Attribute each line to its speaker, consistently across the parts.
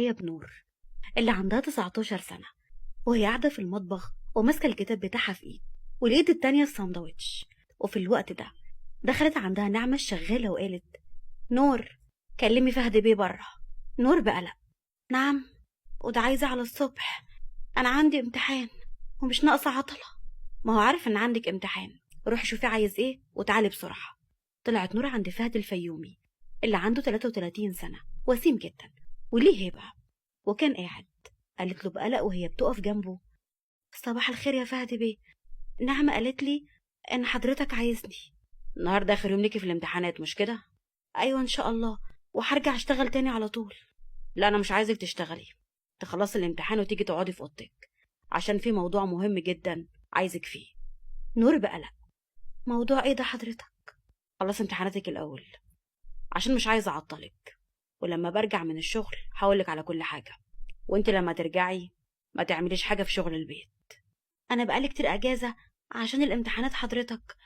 Speaker 1: هي بنور اللي عندها 19 سنة، وهي قاعدة في المطبخ وماسكة الكتاب بتاعها في ايد والإيد التانية الساندوتش. وفي الوقت ده دخلت عندها نعمة الشغالة وقالت: نور، كلمي فهد بيه بره. نور بقلق: نعم، وده عايزة على الصبح؟ أنا عندي امتحان ومش ناقصة عطلة. ما هو عارف إن عندك امتحان، روحي شوفي عايز ايه وتعالي بسرعة. طلعت نور عند فهد الفيومي اللي عنده 33 سنة، وسيم جدا وليه هيبة، وكان قاعد. قالت له بقلق وهي بتقف جنبه: صباح الخير يا فهد بيه، نعمة قالت لي ان حضرتك عايزني. النهارده اخر يوم ليكي في الامتحانات مش كده؟ ايوه ان شاء الله، وهرجع اشتغل تاني على طول. لا انا مش عايزك تشتغلي، تخلصي الامتحان وتيجي تقعدي في اوضتك عشان في موضوع مهم جدا عايزك فيه. نور بقلق: موضوع ايه ده حضرتك؟ خلصي امتحاناتك الاول عشان مش عايزه اعطلك، ولما برجع من الشغل هقولك على كل حاجه، وانت لما ترجعي ما تعمليش حاجه في شغل البيت. انا بقالي كتير اجازه عشان الامتحانات حضرتك،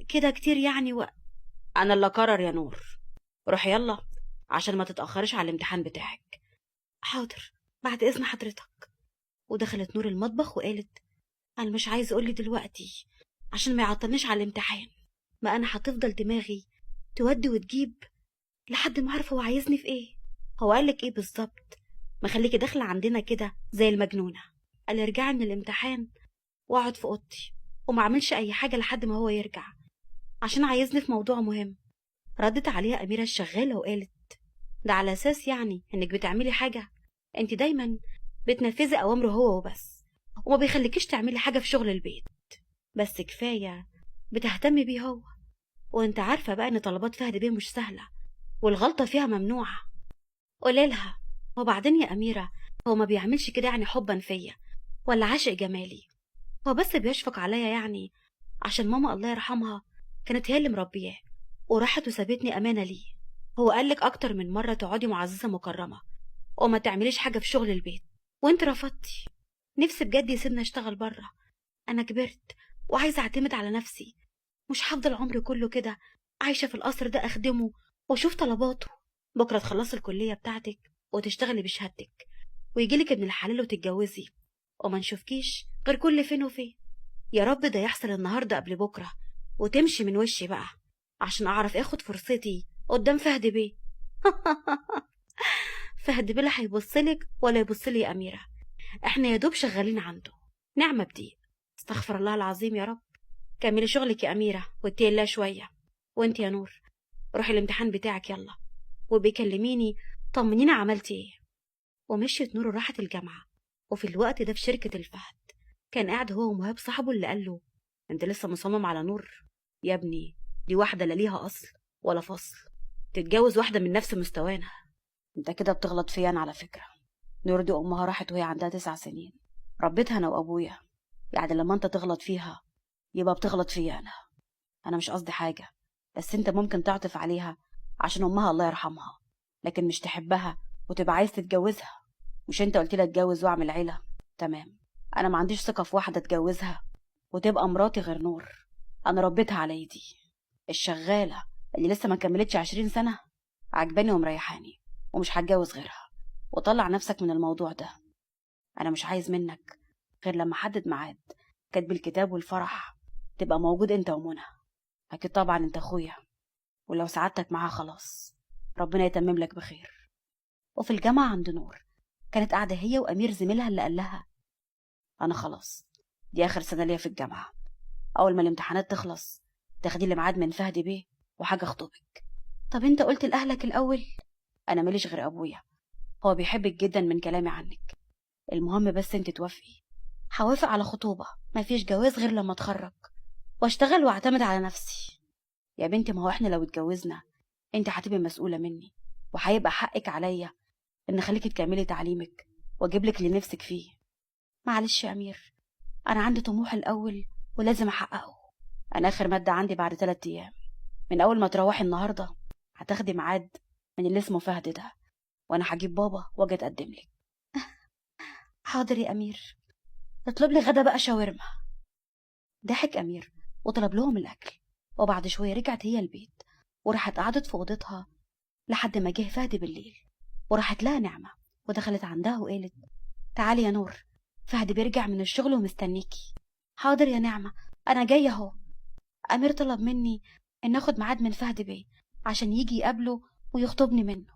Speaker 1: كده كتير يعني انا اللي قرر يا نور. روحي يلا عشان ما تتاخرش على الامتحان بتاعك. حاضر، بعد اذن حضرتك. ودخلت نور المطبخ وقالت: انا مش عايزه اقولي دلوقتي عشان ما يعطلنيش على الامتحان، ما انا هتفضل دماغي تودي وتجيب لحد ما اعرف هو عايزني في ايه. هو قالك ايه بالظبط؟ ما خليكي داخله عندنا كده زي المجنونه. قال لي ارجعي من الامتحان واقعد في اوضتي وما اعملش اي حاجه لحد ما هو يرجع عشان عايزني في موضوع مهم. ردت عليها اميره الشغاله وقالت: ده على اساس يعني انك بتعملي حاجه؟ انت دايما بتنفذي اوامره هو وبس، وما بيخليكيش تعملي حاجه في شغل البيت. بس كفايه بتهتمي بيه هو، وانت عارفه بقى ان طلبات فهد بيه مش سهله والغلطه فيها ممنوعه. قولي لها. وبعدين يا اميره، هو ما بيعملش كده يعني حبا فيا ولا عشق جمالي، هو بس بيشفق عليا يعني عشان ماما الله يرحمها كانت هي اللي مربياه وراحت وسابتني امانه ليه. هو قالك اكتر من مره تقعدي معززه مكرمه وما تعمليش حاجه في شغل البيت وانت رفضتي. نفسي بجد يسيبني اشتغل بره، انا كبرت وعايزه اعتمد على نفسي، مش هفضل عمري كله كده عايشه في القصر ده اخدمه واشوف طلباته. بكره تخلصي الكليه بتاعتك وتشتغلي بشهادتك ويجيلك ابن الحلال وتتجوزي، وما نشوفكيش غير كل فين وفين. يا رب ده يحصل النهارده قبل بكره وتمشي من وشي بقى عشان اعرف اخد فرصتي قدام فهد بيه. فهد بيه لا هيبصلك ولا يبصلي يا اميره، احنا يا دوب شغالين عنده. نعمه بدي، استغفر الله العظيم يا رب. كملي شغلك يا اميره واتقي الله شويه. وانت يا نور روحي الامتحان بتاعك يلا وبيكلميني طمنيني عملتي ايه. ومشيت نور وراحت الجامعه. وفي الوقت ده في شركه الفهد كان قاعد هو ومهاب صاحبه اللي قال له: انت لسه مصمم على نور؟ يا ابني دي واحده لا ليها اصل ولا فصل، تتجوز واحده من نفس مستوانا؟ انت كده بتغلط فيا انا على فكره. نور دي امها راحت وهي عندها 9 سنين، ربيتها انا وابويا، يعني لما انت تغلط فيها يبقى بتغلط فيا انا مش قصدي حاجه، بس انت ممكن تعطف عليها عشان امها الله يرحمها، لكن مش تحبها وتبقى عايز تتجوزها. مش انت قلت لي اتجوز واعمل عيله؟ تمام، انا ما عنديش ثقه في واحده اتجوزها وتبقى مراتي غير نور. انا ربيتها على ايدي، الشغاله اللي لسه ما كملتش 20 سنه عجباني ومريحاني، ومش هتجوز غيرها. وطلع نفسك من الموضوع ده، انا مش عايز منك غير لما احدد ميعاد كاتب الكتاب والفرح تبقى موجود انت ومنى. اكيد طبعا انت اخويا، ولو سعادتك معاها خلاص ربنا يتمم لك بخير. وفي الجامعه عند نور كانت قاعده هي وامير زميلها اللي قال لها: انا خلاص دي اخر سنه ليا في الجامعه، اول ما الامتحانات تخلص تاخدي لي ميعاد من فهد بيه وحاجه اخطبك. طب انت قلت لاهلك الاول؟ انا ماليش غير ابويا، هو بيحبك جدا من كلامي عنك، المهم بس انت توافقي. هوافق على خطوبه مفيش جواز غير لما اتخرج واشتغل واعتمد على نفسي. يا بنتي ما هو احنا لو اتجوزنا انت هتبقي مسؤوله مني، وهيبقى حقك عليا ان اخليكي تكملي تعليمك واجيب لك اللي نفسك فيه. معلش يا امير، انا عندي طموح الاول ولازم احققه. انا اخر ماده عندي بعد 3 ايام، من اول ما تروحي النهارده هتاخدي ميعاد من اللي اسمه فهد ده، وانا هجيب بابا واجي اتقدم لك. حاضر يا امير، اطلب لي غدا بقى شاورما. ضحك امير وطلب لهم الاكل، وبعد شويه رجعت هي البيت وراحت قعدت في اوضتها لحد ما جه فهد بالليل. وراحت لها نعمه ودخلت عندها وقالت: تعالي يا نور، فهد بيرجع من الشغل ومستنيكي. حاضر يا نعمة، أنا جاية أهو. أمير طلب مني إن آخد ميعاد من فهد بيه عشان يجي يقابله ويخطبني منه.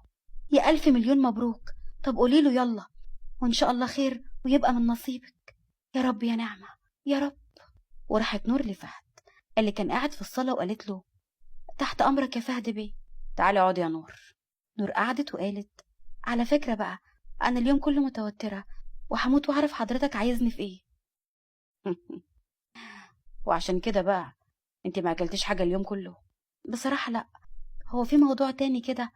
Speaker 1: يا ألف مليون مبروك. طب قوليله يلا، وإن شاء الله خير ويبقى من نصيبك. يا رب يا نعمة، يا رب. وراحت نور لفهد اللي كان قاعد في الصالة وقالت له: تحت أمرك يا فهد بيه. تعالي اقعدي يا نور. نور قعدت وقالت: على فكرة بقى، أنا اليوم كله متوترة وهموت وأعرف حضرتك عايزني في إيه. وعشان كده بقى انت ما اكلتيش حاجة اليوم كله؟ بصراحة لأ، هو في موضوع تاني كده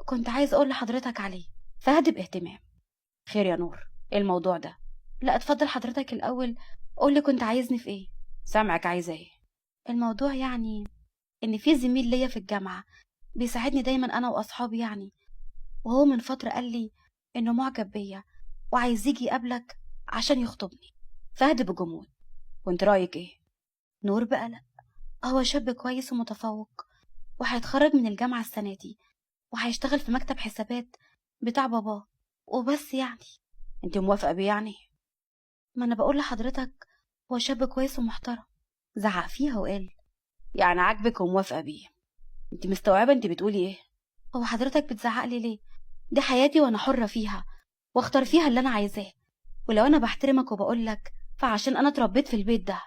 Speaker 1: كنت عايز أقول لحضرتك عليه. فهد باهتمام: خير يا نور، ايه الموضوع ده؟ لا اتفضل حضرتك الأول، قولي كنت عايزني في ايه. سامعك، عايزة ايه؟ الموضوع يعني ان في زميل ليا في الجامعة بيساعدني دايما انا واصحابي يعني، وهو من فترة قال لي انه معجب بيا وعايز يجي يقابلك عشان يخطبني. فهد بجمود: وانت رأيك ايه؟ نور بقى: لا، هو شاب كويس ومتفوق وهيتخرج من الجامعة السنة دي وهيشتغل في مكتب حسابات بتاع باباه وبس يعني. انت موافقة بيه يعني؟ ما انا بقول لحضرتك هو شاب كويس ومحترم. زعق فيها وقال: يعني عاجبك وموافقة بيه؟ انت مستوعبة انت بتقولي ايه؟ هو حضرتك بتزعق لي ليه؟ دي حياتي وانا حرة فيها واختار فيها اللي انا عايزاه، ولو انا بحترمك وبقول لك فعشان انا اتربيت في البيت ده.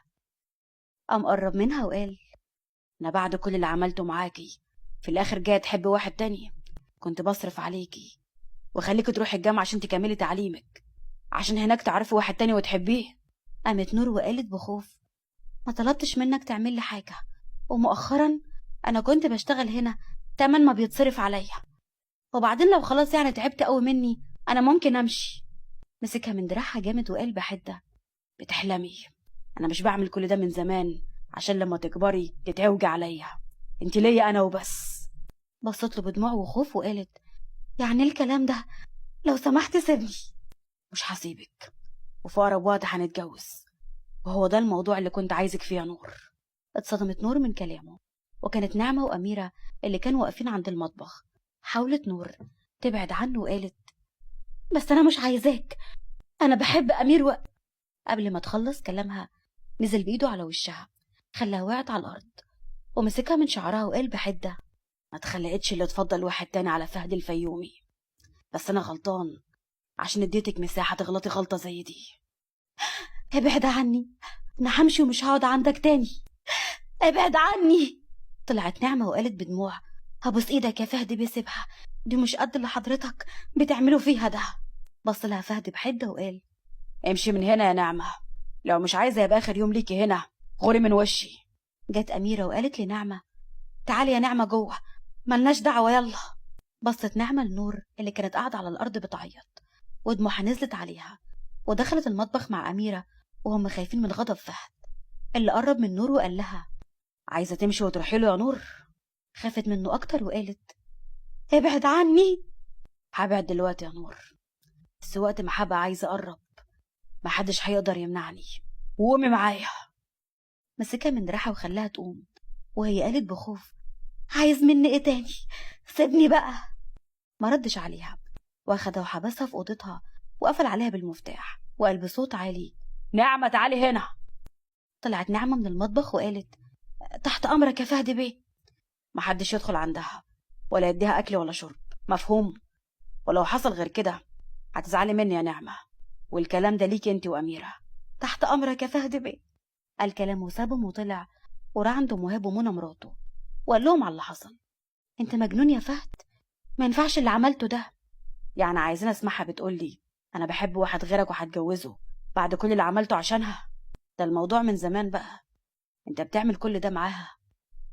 Speaker 1: قام قرب منها وقال: انا بعد كل اللي عملته معاكي في الاخر جايه تحبي واحد تاني؟ كنت بصرف عليكي وخليكي تروحي الجامعة عشان تكملي تعليمك عشان هناك تعرفي واحد تاني وتحبيه؟ قامت نور وقالت بخوف: ما طلبتش منك تعمل لي حاجة، ومؤخرا أنا كنت بشتغل هنا تمن ما بيتصرف عليا، وبعدين لو خلاص يعني تعبت قوي مني أنا ممكن أمشي. مسكها من دراعها جامد وقال بحدة: بتحلمي؟ أنا مش بعمل كل ده من زمان عشان لما تكبري تتعوجي عليا، انت ليا أنا وبس. بصت له بدموع وخوف وقالت: يعني الكلام ده؟ لو سمحت سيبني. مش هسيبك، وفي أقرب وقت هنتجوز، وهو ده الموضوع اللي كنت عايزك فيه يا نور. اتصدمت نور من كلامه، وكانت نعمة وأميرة اللي كانوا واقفين عند المطبخ. حاولت نور تبعد عنه وقالت: بس أنا مش عايزاك، أنا بحب أمير قبل ما تخلص كلامها نزل بإيده على وشها، خلاها وقعت على الأرض، ومسكها من شعرها وقال بحدة: ما تخلقتش اللي تفضل واحد تاني على فهد الفيومي، بس أنا غلطان عشان اديتك مساحة تغلطي غلطة زي دي. ابعد عني، انا همشي ومش هقعد عندك تاني، ابعد عني. طلعت نعمة وقالت بدموع: هبوس ايدك يا فهد بيسيبها، دي مش قد اللي حضرتك بتعمله فيها ده. بص لها فهد بحدة وقال: امشي من هنا يا نعمة، لو مش عايزة يبقى اخر يوم ليكي هنا، غوري من وشي. جت أميرة وقالت لنعمة: تعالي يا نعمة جوه، ملناش دعوة يلا. بصت نعمة لنور اللي كانت قاعدة على الأرض بتعيط ودموعها نزلت عليها، ودخلت المطبخ مع أميرة وهم خايفين من غضب فهد اللي قرب من نور وقال لها: عايزة تمشي وتروحي له يا نور؟ خافت منه أكتر وقالت: ابعد عني. هبعد دلوقتي يا نور، بس وقت ما هبقى عايزة أقرب محدش هيقدر يمنعني، وقومي معايا. مسكها من دراعها وخلاها تقوم، وهي قالت بخوف: عايز مني ايه تاني؟ سيبني بقى. ما ردش عليها، واخدها وحبسها في اوضتها وقفل عليها بالمفتاح وقال بصوت عالي: نعمة تعالي هنا. طلعت نعمة من المطبخ وقالت: تحت امرك يا فهد بيه. محدش يدخل عندها ولا يديها اكل ولا شرب، مفهوم؟ ولو حصل غير كده هتزعلي مني يا نعمة، والكلام ده ليكي انت واميرة. تحت امرك يا فهد بيه. قال كلام وسابهم وطلع وراح عند مهاب ومنى مراته وقال لهم على اللي حصل. انت مجنون يا فهد، ما ينفعش اللي عملته ده. يعني عايزين اسمعها بتقولي انا بحب واحد غيرك وهتجوزه بعد كل اللي عملته عشانها؟ ده الموضوع من زمان بقى، انت بتعمل كل ده معاها،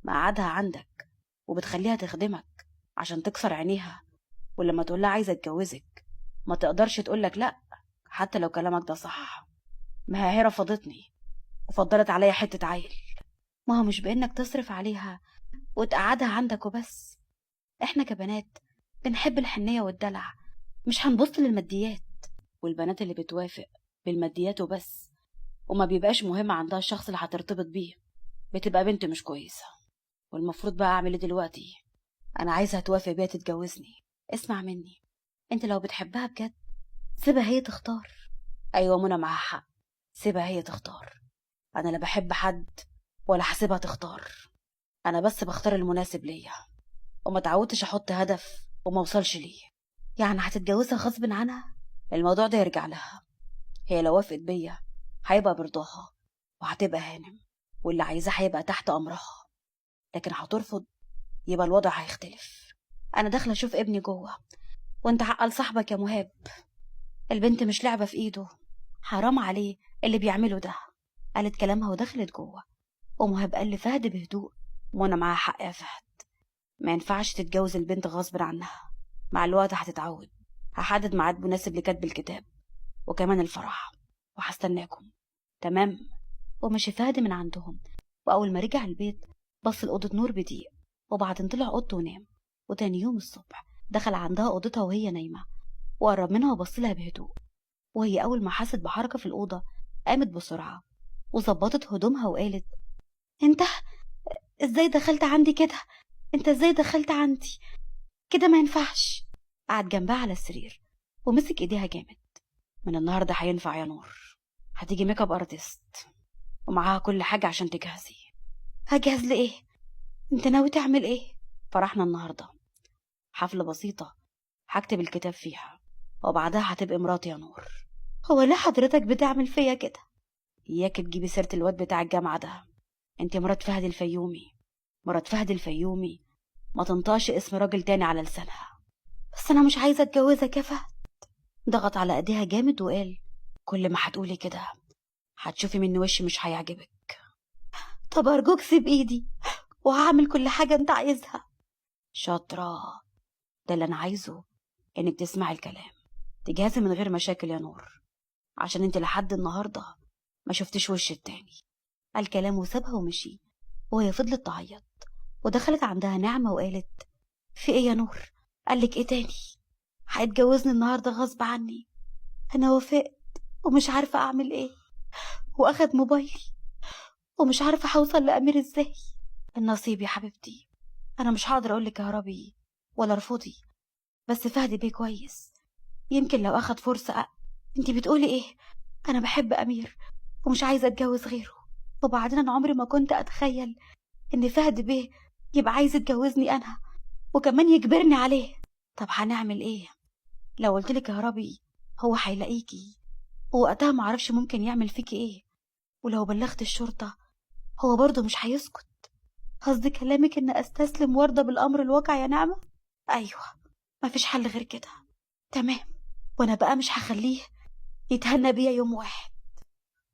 Speaker 1: مقعدها عندك وبتخليها تخدمك عشان تكسر عينيها، ولما تقولها عايزة اتجوزك ما تقدرش تقولك لا حتى لو كلامك ده صح. ما هي رفضتني وفضلت عليا حتة عيل. ما هو مش بانك تصرف عليها وتقعدها عندك وبس، احنا كبنات بنحب الحنية والدلع، مش هنبص للماديات. والبنات اللي بتوافق بالماديات وبس وما بيبقاش مهم عندها الشخص اللي هترتبط بيه بتبقى بنت مش كويسة. والمفروض بقى اعمل ايه دلوقتي؟ انا عايزها توافق بيها تتجوزني. اسمع مني، انت لو بتحبها بجد سيبها هي تختار. ايوه منى معاها حق، سيبها هي تختار. انا لا بحب حد ولا هسيبها تختار، انا بس بختار المناسب ليا، وما تعودتش احط هدف وما اوصلش ليه. يعني هتتجوزها غصب عنها؟ الموضوع ده يرجع لها. هي لو وافقت بيا هيبقى برضاها وهتبقى هانم، واللي عايزاه هيبقى تحت امرها. لكن هترفض يبقى الوضع هيختلف. انا داخله اشوف ابني جوه، وانت عقل صاحبك يا مهاب. البنت مش لعبه في ايده، حرام عليه اللي بيعمله ده. قالت كلامها ودخلت جوه، ومهاب قال لفهد بهدوء: وانا معاها حق يا فهد، ما ينفعش تتجوز البنت غصب عنها. مع الوقت هتتعود. هحدد ميعاد مناسب لكتب الكتاب وكمان الفرح، وهستناكم. تمام. ومشي فهد من عندهم، واول ما رجع البيت بص لأوضة نور بضيق، وبعدين طلع اوضته ونام. وتاني يوم الصبح دخل عندها اوضتها وهي نايمه، وقرب منها وبص لها بهدوء. وهي اول ما حست بحركه في الاوضه قامت بسرعه وظبطت هدومها وقالت: انت ازاي دخلت عندي كده؟ انت ازاي دخلت عندي كده؟ ما ينفعش. قعد جنبها على السرير ومسك ايديها جامد: من النهارده هينفع يا نور، هتيجي ميك اب ارتست ومعاها كل حاجه عشان تجهزي. هجهز لايه؟ انت ناوي تعمل ايه؟ فرحنا النهارده حفله بسيطه، هكتب الكتاب فيها وبعدها هتبقى مراتي يا نور. هو ليه حضرتك بتعمل فيا كده؟ اياك تجيبي سيره الواد بتاع الجامعه ده. انت مرات فهد الفيومي، مرات فهد الفيومي، ما تنطقش اسم راجل تاني على لسانها. بس انا مش عايزه اتجوزك يا فهد. ضغط على ايديها جامد وقال: كل ما هتقولي كده هتشوفي مني وش مش هيعجبك. طب ارجوك سيب ايدي وهعمل كل حاجه انت عايزها. شاطره، ده اللي انا عايزه، انك تسمعي الكلام، تجهزي من غير مشاكل يا نور، عشان انت لحد النهارده ما شفتش وش التاني. قال كلام وسابها ومشي، وهي فضلت تعيط. ودخلت عندها نعمة وقالت: في ايه يا نور؟ قالك ايه تاني؟ هيتجوزني النهارده غصب عني. انا وافقت ومش عارفة اعمل ايه، واخد موبايلي ومش عارفة هوصل لأمير ازاي. النصيب يا حبيبتي، انا مش هقدر اقولك اهربي ولا ارفضي، بس فهد بيه كويس، يمكن لو اخد فرصة انتي بتقولي ايه؟ انا بحب امير ومش عايزة اتجوز غيره. وبعدين انا عمري ما كنت اتخيل ان فهد بيه يبقى عايز يتجوزني انا وكمان يجبرني عليه. طب هنعمل ايه؟ لو قلتلك اهربي هو هيلاقيكي، ووقتها معرفش ممكن يعمل فيكي ايه، ولو بلغت الشرطة هو برضه مش هيسكت. قصدي كلامك ان استسلم وارضى بالامر الواقع يا نعمة؟ ايوه، مفيش حل غير كده. تمام، وانا بقى مش هخليه يتهنى بيا يوم واحد.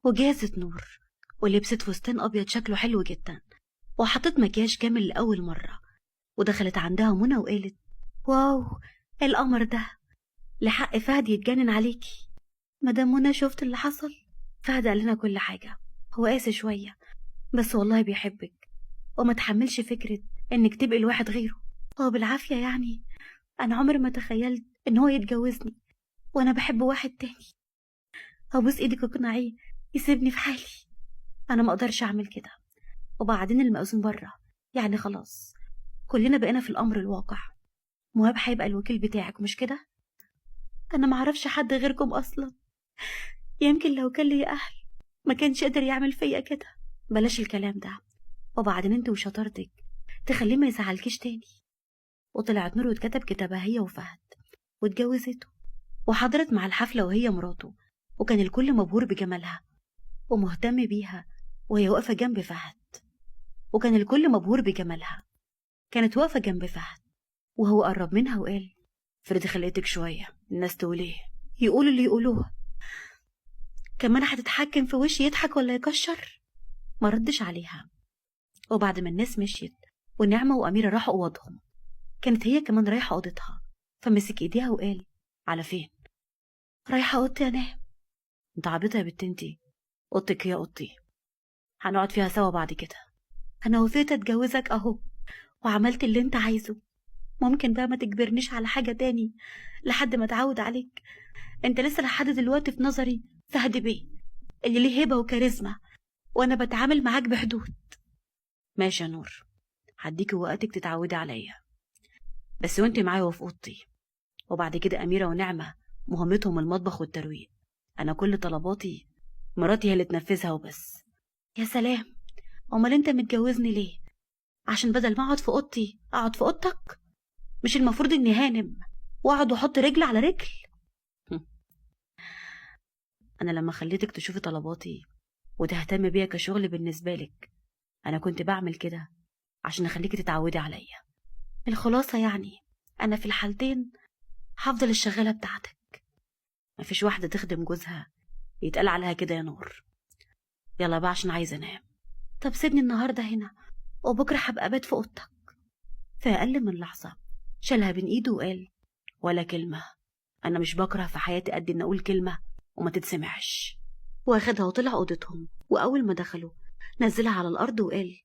Speaker 1: وجهزت نور ولبست فستان ابيض شكله حلو جدا، وحطت مكياج كامل لاول مره، ودخلت عندها منى وقالت: واو، إيه القمر ده؟ لحق فهد يتجنن عليكي. مدام منى شفت اللي حصل؟ فهد قال لنا كل حاجه، هو قاسي شويه بس والله بيحبك، وما تحملش فكره انك تبقي الواحد غيره. هو بالعافيه يعني. انا عمري ما تخيلت ان هو يتجوزني وانا بحب واحد تاني. ابوس ايدك اقنعيه يسيبني في حالي، انا ما اقدرش اعمل كده. وبعدين المأذون بره، يعني خلاص كلنا بقينا في الامر الواقع. مهاب هيبقى الوكيل بتاعك مش كده؟ انا ما اعرفش حد غيركم اصلا، يمكن لو كان لي اهل ما كانش قدر يعمل فيا كده. بلاش الكلام ده، وبعدين انت وشطارتك تخليه ما يزعلكيش تاني. وطلعت نور واتكتب كتابها هي وفهد، واتجوزته، وحضرت مع الحفلة وهي مراته، وكان الكل مبهور بجمالها ومهتم بيها وهي واقفة جنب فهد. وكان الكل مبهور بجمالها، كانت واقفة جنب فهد وهو قرب منها وقال: فردي خلقتك شوية، الناس تقول ايه؟ يقولوا اللي يقولوه. كمان هتتحكم في وشي يضحك ولا يكشر؟ ما ردش عليها. وبعد ما الناس مشيت ونعمة وأميرة راحوا أوضهم، كانت هي كمان رايحة أوضتها، فمسك إيديها وقال: على فين؟ رايحة أوضتي أنام. انت عبيطة يا بنت انتي، أوضتك هي أوضتي، هنقعد فيها سوا بعد كده. أنا وافقت أتجوزك أهو، وعملت اللي انت عايزه. ممكن بقى ما تجبرنيش على حاجة تاني لحد ما اتعود عليك. انت لسه لحد دلوقتي في نظري فهد بيه اللي ليه هبة وكاريزما، وانا بتعامل معاك بحدود. ماشي يا نور، هديكي وقتك تتعودي عليا، بس وانت معايا وفي اوضتي. وبعد كده أميرة ونعمة مهمتهم المطبخ والترويق. أنا كل طلباتي مراتي هي اللي تنفذها وبس. يا سلام، أمال أنت متجوزني ليه؟ عشان بدل ما أقعد في أوضتي أقعد في أوضتك؟ مش المفروض إني هانم وأقعد وأحط رجل على رجل؟ أنا لما خليتك تشوفي طلباتي وتهتم بيها كشغل بالنسبة لك، أنا كنت بعمل كده عشان أخليكي تتعودي عليا. الخلاصة يعني أنا في الحالتين هفضل الشغالة بتاعتك. مفيش واحدة تخدم جوزها يتقال عليها كده يا نور. يلا بقى عشان عايزة أنام. طب سيبني النهاردة هنا وبكرة هبقى أبات في أوضتك. في أقل من لحظة شالها بين إيده وقال: ولا كلمة. أنا مش بكره في حياتي قد إن أقول كلمة وما تتسمعش. واخدها وطلع أوضتهم، وأول ما دخلوا نزلها على الأرض وقال: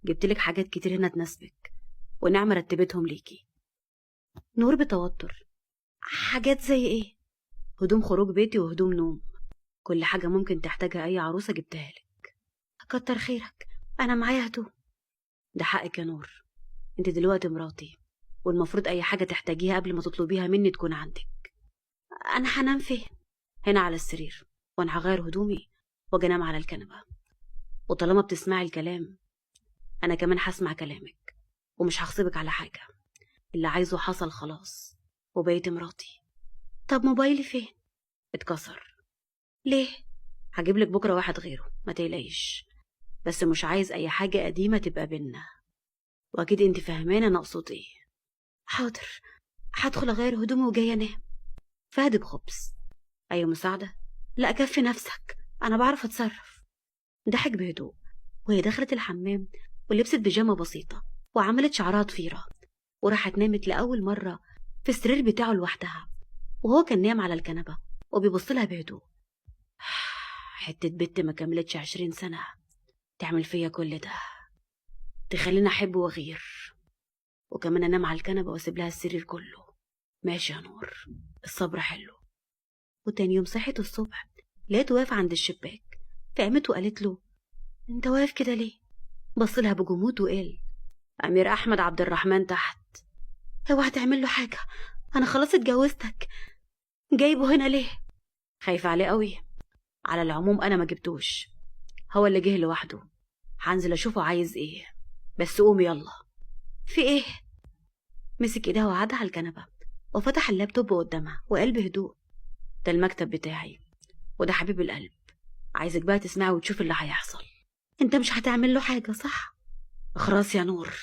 Speaker 1: جبتلك حاجات كتير هنا تناسبك، ونعمة رتبتهم ليكي. نور بتوتر: حاجات زي إيه؟ هدوم خروج بيتي وهدوم نوم، كل حاجة ممكن تحتاجها أي عروسة جبتها لك. كتر خيرك، أنا معايا هدوم. ده حقك يا نور، انت دلوقتي مراتي، والمفروض أي حاجة تحتاجيها قبل ما تطلبيها مني تكون عندك. أنا هنام فين؟ هنا على السرير، وأنا هغير هدومي وأجي أنام على الكنبة. وطالما بتسمعي الكلام أنا كمان هسمع كلامك، ومش هغصبك على حاجة. اللي عايزه حصل خلاص، وبقيت مراتي. طب موبايلي فين؟ اتكسر. ليه؟ هجيبلك بكرة واحد غيره، ما تقلقيش، بس مش عايز أي حاجة قديمة تبقى بينا، وأكيد انت فاهمانة أنا أقصد إيه. حاضر، هدخل أغير هدومي وجاية أنام. فهد بخبز: أي مساعدة؟ لا كفي نفسك، أنا بعرف أتصرف. ضحك بهدوء وهي دخلت الحمام ولبست بيجامة بسيطة وعملت شعرها ضفيرة، وراحت نامت لأول مرة في السرير بتاعه لوحدها، وهو كان نام على الكنبة وبيبص لها بهدوء. حتة بنت ما كملتش 20 سنة تعمل فيا كل ده، تخليني أحب وأغير، وكمان أنام على الكنبة وأسيب لها السرير كله. ماشي يا نور، الصبر حلو. وتاني يوم صحت الصبح لقيته واقف عند الشباك، فقامت وقالت له: انت واقف كده ليه؟ بص لها بجمود وقال: امير احمد عبد الرحمن تحت. اوعى تعمل له حاجه، انا خلاص اتجوزتك، جايبه هنا ليه؟ خايفه عليه قوي. على العموم انا ما جبتوش، هو اللي جه لوحده، هنزل اشوفه عايز ايه، بس قوم يلا. في ايه؟ مسك ايدها وقعدها على الكنبه وفتح اللابتوب قدامها وقال بهدوء: ده المكتب بتاعي، وده حبيب القلب، عايزك بقى تسمعي وتشوف اللي هيحصل. انت مش هتعمل له حاجه صح؟ خلاص يا نور،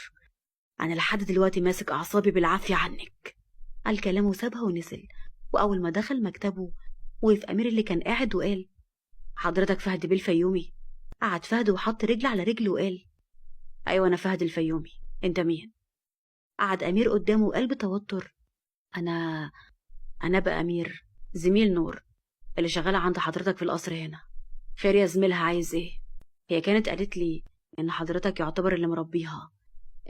Speaker 1: انا لحد دلوقتي ماسك اعصابي بالعافيه عنك. قال كلامه وسابها ونزل، واول ما دخل مكتبه وقف امير اللي كان قاعد وقال: حضرتك فهد بيه الفيومي؟ قعد فهد وحط رجل على رجل وقال: ايوه انا فهد الفيومي، انت مين؟ قعد امير قدامه وقال بتوتر: انا بقى امير، زميل نور اللي شغاله عند حضرتك في القصر هنا. خير يا زميلها، عايز ايه؟ هي كانت قالت لي ان حضرتك يعتبر اللي مربيها،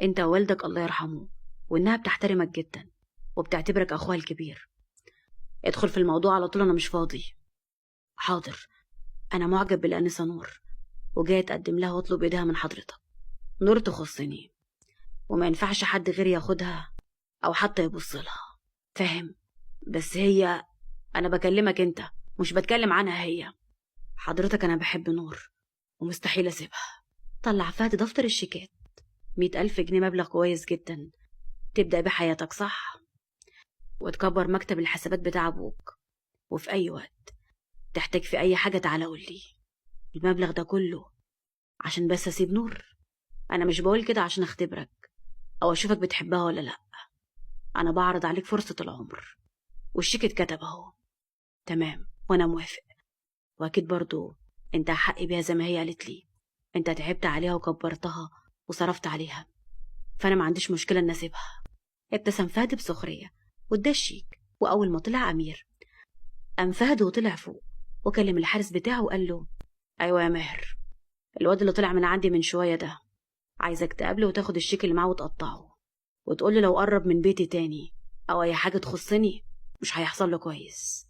Speaker 1: انت ووالدك الله يرحمه، وانها بتحترمك جدا وبتعتبرك اخوها الكبير. ادخل في الموضوع على طول، انا مش فاضي. حاضر، انا معجب بالانسه نور، وجاي اتقدم لها واطلب ايدها من حضرتك. نور تخصني، وما ينفعش حد غيري ياخدها او حتى يبص لها، فاهم؟ بس هي، انا بكلمك انت، مش بتكلم عنها هي. حضرتك انا بحب نور ومستحيل اسيبها. طلع فهد دفتر الشيكات: 100,000 جنيه، مبلغ كويس جدا تبدأ بحياتك صح، وتكبر مكتب الحسابات بتاع ابوك، وفي اي وقت تحتاج في اي حاجة تعالى قولي. المبلغ ده كله عشان بس اسيب نور؟ انا مش بقول كده عشان اختبرك او اشوفك بتحبها ولا لا، انا بعرض عليك فرصة العمر، والشيك اتكتب اهو. تمام، وانا موافق، واكيد برضو انت حق بيها زي ما هي قالت لي، انت تعبت عليها وكبرتها وصرفت عليها، فانا ما عنديش مشكلة ان اسيبها. ابتسم فهد بسخرية واداه الشيك. واول ما طلع امير قام فهد وطلع فوق وكلم الحارس بتاعه وقال له: ايوه يا ماهر، الواد اللي طلع من عندي من شوية ده عايزك تقابله وتاخد الشيك اللي معاه وتقطعه، وتقول له لو قرب من بيتي تاني او اي حاجة تخصني مش هيحصل له كويس.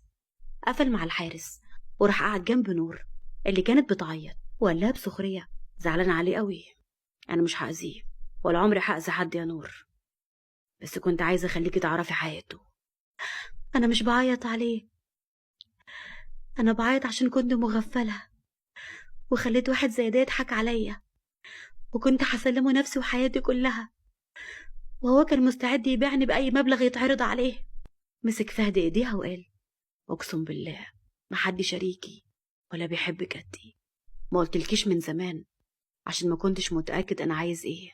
Speaker 1: قفل مع الحارس وراح قعد جنب نور اللي كانت بتعيط وقال لها بسخرية: زعلان عليه قوي، انا مش هأذيه ولا عمري هأذي حد يا نور، بس كنت عايزة اخليكي تعرفي حياته. انا مش بعيط عليه، أنا بعيط عشان كنت مغفلة وخليت واحد زي ده يضحك عليا، وكنت هسلمه نفسي وحياتي كلها، وهو كان مستعد يبيعني بأي مبلغ يتعرض عليه. مسك فهد إيديها وقال: أقسم بالله ما حد شريكي ولا بيحبك قدي. ما قلتلكيش من زمان عشان ما كنتش متأكد أنا عايز إيه،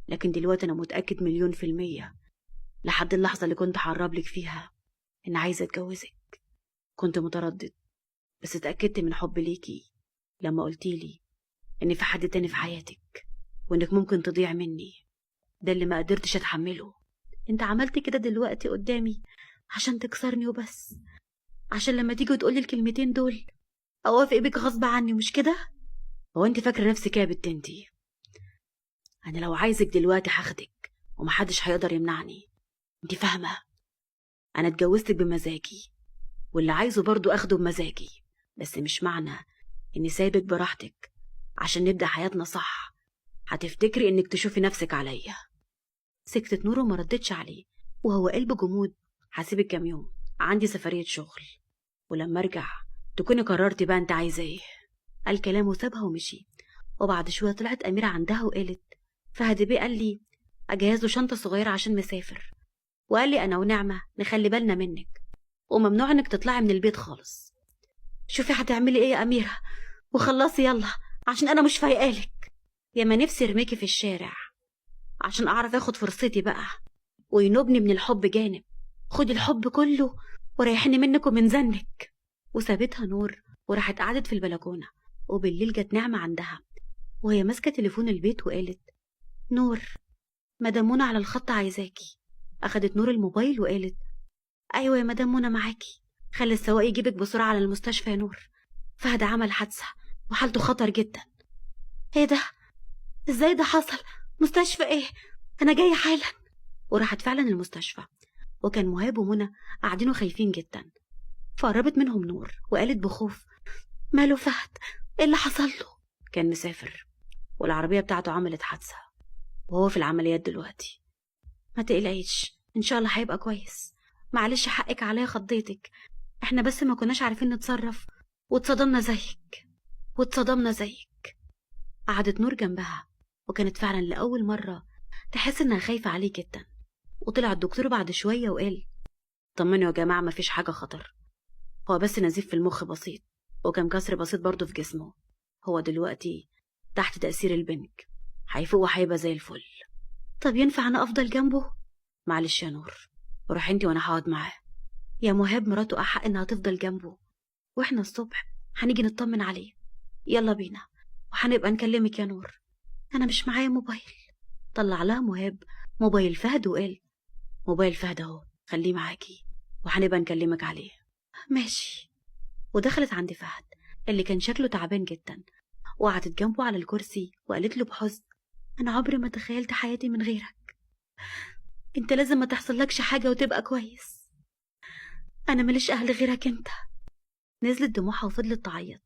Speaker 1: لكن دلوقتي أنا متأكد 1,000,000%. لحد اللحظة اللي كنت هقربلك فيها إن عايزة أتجوزك كنت متردد، بس اتأكدت من حب ليكي لما قلتيلي إن في حد تاني في حياتك وإنك ممكن تضيع مني. ده اللي ما قدرتش أتحمله. أنت عملت كده دلوقتي قدامي عشان تكسرني وبس، عشان لما تيجي تقولي الكلمتين دول أوافق بيك غصب عني، مش كده؟ هو أنت فاكرة نفسك يا بنت انتي؟ أنا لو عايزك دلوقتي هاخدك ومحدش هيقدر يمنعني. أنت فاهمة؟ أنا اتجوزتك بمزاجي، واللي عايزه برضو أخده بمزاجي، بس مش معنى إني سايبك براحتك عشان نبدأ حياتنا صح هتفتكري إنك تشوفي نفسك عليا. سكتت نور وما ردتش عليه، وهو قلب جمود. هسيبك كام يوم، عندي سفرية شغل، ولما أرجع تكوني قررتي بقى أنت عايزة إيه. قال كلامه وسابها ومشي. وبعد شوية طلعت أميرة عندها وقالت: فهد بيه قال لي أجهز له شنطة صغيرة عشان مسافر، وقال لي أنا ونعمة نخلي بالنا منك، وممنوع إنك تطلعي من البيت خالص. شوفي هتعملي إيه يا أميرة وخلصي يلا، عشان أنا مش فايقالك. يا ما نفسي ارميكي في الشارع عشان أعرف أخد فرصتي بقى وينوبني من الحب جانب. خدي الحب كله وريحني منك ومن زنك. وسابتها نور وراحت قعدت في البلكونة. وبالليل جت نعمة عندها وهي ماسكة تليفون البيت وقالت: نور، مدام منى على الخط عايزاكي. أخدت نور الموبايل وقالت: أيوة يا مدام منى معاكي، خلي السواق يجيبك بسرعة على المستشفى يا نور، فهد عمل حادثة وحالته خطر جدا. ايه ده؟ ازاي ده حصل؟ مستشفى ايه؟ انا جاية حالا. وراحت فعلا المستشفى، وكان مهاب ومنى قاعدين خايفين جدا. فقربت منهم نور وقالت بخوف: ماله فهد؟ ايه اللي حصل له؟ كان مسافر والعربية بتاعته عملت حادثة وهو في العمليات دلوقتي. ما تقلقيش، ان شاء الله هيبقى كويس. معلش حقك عليا خضيتك، احنا بس ما كناش عارفين نتصرف واتصدمنا زيك. قعدت نور جنبها، وكانت فعلا لأول مرة تحس انها خايفة عليه جدا. وطلع الدكتور بعد شوية وقال: طمنوا يا جماعة، مفيش حاجة خطر، هو بس نزيف في المخ بسيط وكان كسر بسيط برضه في جسمه. هو دلوقتي تحت تأثير البنج، هيفوق وهيبقى زي الفل. طب ينفع انا افضل جنبه؟ معلش يا نور، روح انتي وانا هقعد معاه. يا مهاب مراته احق انها تفضل جنبه، واحنا الصبح هنيجي نطمن عليه. يلا بينا وهنبقى نكلمك يا نور. انا مش معايا موبايل. طلع لها مهاب موبايل فهد وقال: موبايل فهد اهو، خليه معاكي وهنبقى نكلمك عليه. ماشي. ودخلت عند فهد اللي كان شكله تعبان جدا، وقعدت جنبه على الكرسي وقالت له بحزن: انا عمري ما تخيلت حياتي من غيرك، انت لازم ما تحصلكش حاجة وتبقى كويس، انا ماليش اهل غيرك انت. نزلت دموعها وفضلت تعيط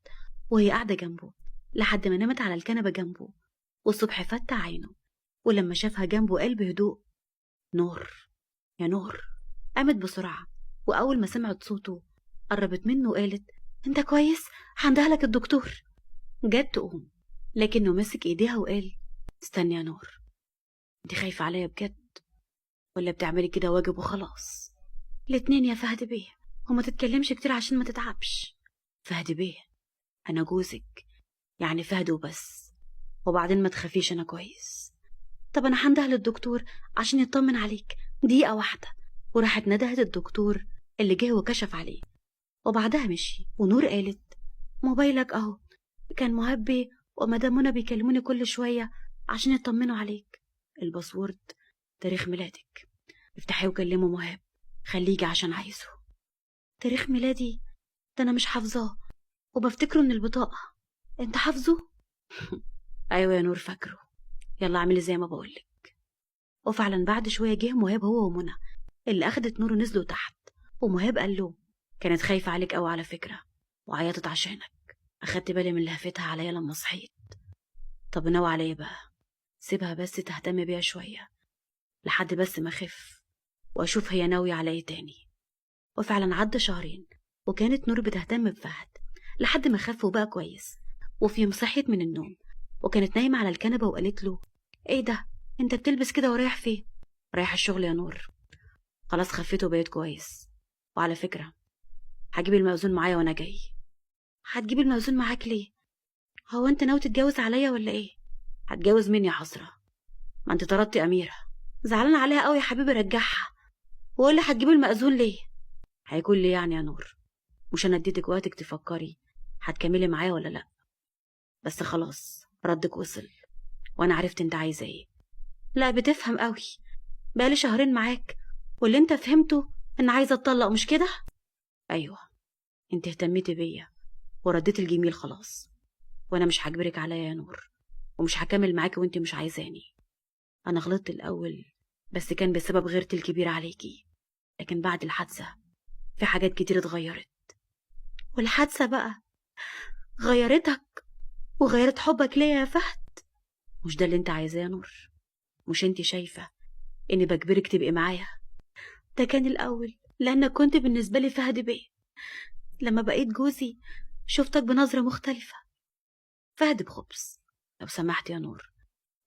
Speaker 1: وهي قاعدة جنبه لحد ما نامت على الكنبة جنبه. والصبح فتح عينه، ولما شافها جنبه قال بهدوء: نور يا نور. قامت بسرعة، وأول ما سمعت صوته قربت منه وقالت: انت كويس؟ هندهلك الدكتور. جت تقوم لكنه مسك ايديها وقال: استني يا نور، انت خايفة عليا بجد ولا بتعملي كده واجب وخلاص؟ الاتنين يا فهد بيه، وما تتكلمش كتير عشان ما تتعبش. فهد بيه، انا جوزك، يعني فهد وبس، وبعدين ما تخافيش انا كويس. طب انا هنده للدكتور عشان يطمن عليك، دقيقة واحدة. وراحت ندهت الدكتور اللي جه وكشف عليه، وبعدها مشي. ونور قالت: موبايلك اهو، كان مهاب بيه ومدام منى بيكلموني كل شوية عشان يطمنوا عليك. الباسورد تاريخ ميلادك، افتحيه وكلمه مهاب، خليه يجي عشان عايزه. تاريخ ميلادي ده انا مش حافظاه وبفتكره من البطاقة، انت حافظه؟ ايوه يا نور فاكره، يلا اعملي زي ما بقولك. وفعلا بعد شوية جه مهاب هو ومنى اللي اخدت نور ونزلوا تحت. ومهاب قال له: كانت خايفة عليك قوي على فكرة وعيطت عشانك، اخدت بالي من لهفتها عليا لما صحيت. طب ناوي عليا بقى؟ سيبها بس تهتم بيها شوية لحد بس ما اخف واشوف هي ناوية على ايه تاني. وفعلا عدى شهرين وكانت نور بتهتم بفهد لحد ما خف وبقى كويس. وفي يوم صحيت من النوم وكانت نايمة على الكنبة وقالت له: ايه ده، انت بتلبس كده ورايح فين؟ رايح الشغل يا نور. خلاص خفيت وبقيت كويس. وعلى فكرة هجيب المأذون معايا وانا جاي. هتجيب المأذون معاك ليه؟ هو انت ناوي تتجوز عليا ولا ايه؟ هتجوز مين يا حسرة؟ ما انت طردتي أميرة، زعلان عليها قوي يا حبيبي، رجعها. وقول لي هتجيب المأذون ليه؟ هيكون ليه يعني يا نور؟ مش انا اديتك وقتك تفكري هتكملي معايا ولا لا؟ بس خلاص ردك وصل وانا عرفت انت عايزه ايه. لا بتفهم قوي، بقالي شهرين معاك واللي انت فهمته ان عايزه اتطلق، مش كده؟ ايوه، انت اهتميتي بيا ورديت الجميل خلاص، وانا مش هجبرك عليا يا نور، ومش هكمل معاكي وانت مش عايزاني. انا غلطت الاول بس كان بسبب غيرتي الكبيره عليكي، لكن بعد الحادثه في حاجات كتير اتغيرت. والحادثه بقى غيرتك وغيرت حبك ليا يا فهد؟ مش ده اللي انت عايزاه يا نور؟ مش انت شايفه اني بجبرك تبقي معايا؟ ده كان الاول لانك كنت بالنسبه لي فهد بيه. لما بقيت جوزي شفتك بنظره مختلفه. فهد بخبز. لو سمحت يا نور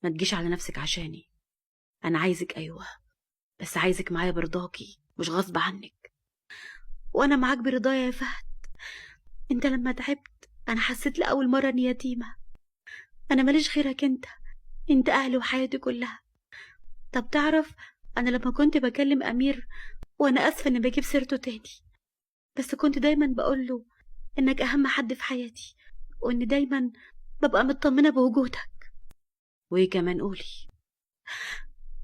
Speaker 1: ما تجيش على نفسك عشاني. انا عايزك، ايوه، بس عايزك معايا برضاكي مش غصب عنك. وانا معاك برضايا يا فهد. انت لما تعبت انا حسيت لاول مره اني يتيمه. انا ماليش غيرك انت اهلي وحياتي كلها. طب تعرف انا لما كنت بكلم امير، وانا اسفه اني بجيب سيرته تاني، بس كنت دايما بقوله انك اهم حد في حياتي، واني دايما ببقى مطمنه بوجودك. وايه كمان؟ قولي.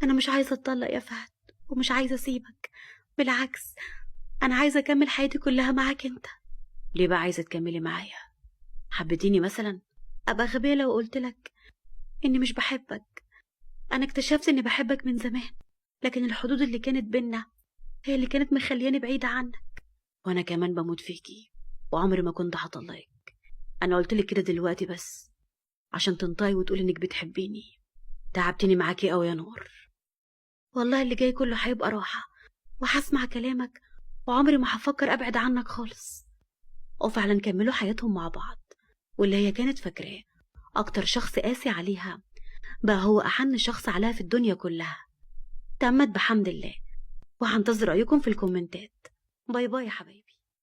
Speaker 1: انا مش عايزه اتطلق يا فهد، ومش عايزه اسيبك، بالعكس انا عايزه اكمل حياتي كلها معاك انت. ليه بقى عايزه تكملي معايا؟ حبيتيني مثلا؟ ابقى غبيه لو قلت لك اني مش بحبك. انا اكتشفت اني بحبك من زمان، لكن الحدود اللي كانت بينا هي اللي كانت مخلياني بعيده عنك. وانا كمان بموت فيكي وعمري ما كنت هطلقك. انا قلت لك كده دلوقتي بس عشان تنطقي وتقولي انك بتحبيني. تعبتني معاكي قوي يا نور. والله اللي جاي كله هيبقى راحه، وهسمع كلامك وعمري ما هفكر ابعد عنك خالص. وفعلا كملوا حياتهم مع بعض، واللي هي كانت فاكراه اكتر شخص قاسي عليها بقى هو احن شخص عليها في الدنيا كلها. تمت بحمد الله. وهنتظر رايكم في الكومنتات. باي باي يا حبايبي.